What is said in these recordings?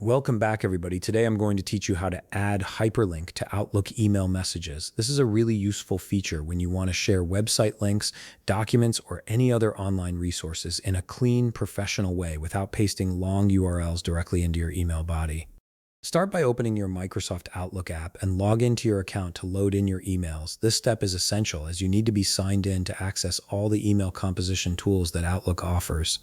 Welcome back, everybody. Today I'm going to teach you how to add hyperlink to Outlook email messages. This is a really useful feature when you want to share website links, documents, or any other online resources in a clean, professional way without pasting long URLs directly into your email body. Start by opening your Microsoft Outlook app and log into your account to load in your emails. This step is essential as you need to be signed in to access all the email composition tools that Outlook offers.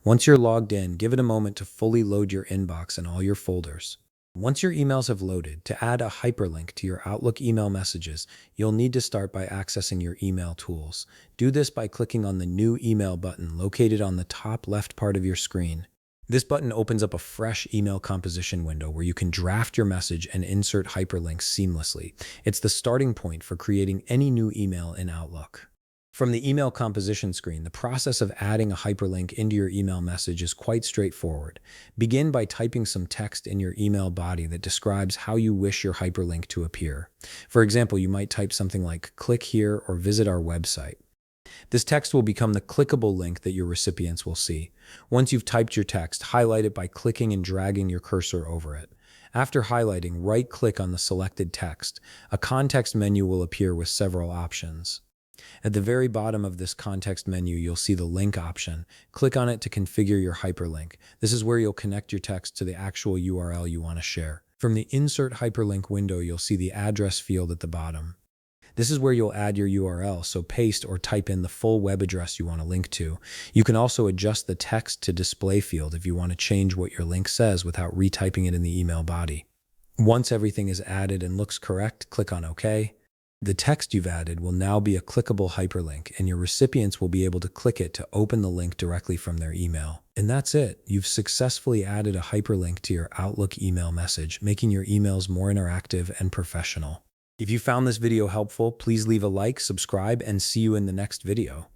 Once you're logged in, give it a moment to fully load your inbox and all your folders. Once your emails have loaded, to add a hyperlink to your Outlook email messages, you'll need to start by accessing your email tools. Do this by clicking on the New Email button located on the top left part of your screen. This button opens up a fresh email composition window where you can draft your message and insert hyperlinks seamlessly. It's the starting point for creating any new email in Outlook. From the email composition screen, the process of adding a hyperlink into your email message is quite straightforward. Begin by typing some text in your email body that describes how you wish your hyperlink to appear. For example, you might type something like "click here" or "visit our website." This text will become the clickable link that your recipients will see. Once you've typed your text, highlight it by clicking and dragging your cursor over it. After highlighting, right-click on the selected text. A context menu will appear with several options. At the very bottom of this context menu, you'll see the link option. Click on it to configure your hyperlink. This is where you'll connect your text to the actual URL you want to share. From the Insert Hyperlink window, you'll see the address field at the bottom. This is where you'll add your URL, so paste or type in the full web address you want to link to. You can also adjust the text to display field if you want to change what your link says without retyping it in the email body. Once everything is added and looks correct, click on OK. The text you've added will now be a clickable hyperlink, and your recipients will be able to click it to open the link directly from their email. And that's it. You've successfully added a hyperlink to your Outlook email message, making your emails more interactive and professional. If you found this video helpful, please leave a like, subscribe, and see you in the next video.